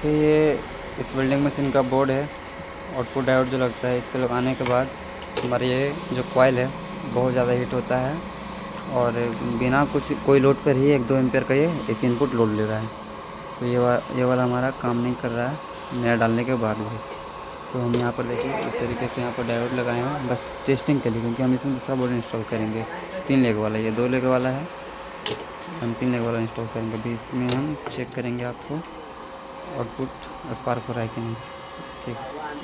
देखिए ये इस वेल्डिंग मशीन का बोर्ड है। आउटपुट डायोड जो लगता है, इसके लगाने के बाद हमारे ये जो कॉइल है बहुत ज़्यादा हीट होता है और बिना कोई लोड पर ही 1-2 एम्पेयर का ये एसी इनपुट लोड ले रहा है। तो ये वाला हमारा काम नहीं कर रहा है नया डालने के बाद भी। तो हम यहाँ पर देखिए इस तरीके से यहाँ पर डायोड लगाए हैं बस टेस्टिंग के लिए, क्योंकि हम इसमें दूसरा बोर्ड इंस्टॉल करेंगे 3 लेग वाला। ये 2 लेग वाला है, हम 3 लेग वाला इंस्टॉल करेंगे। अभी इसमें हम चेक करेंगे आपको आउटपुट स्पार्क हो रहा है कि नहीं। ठीक ठीक।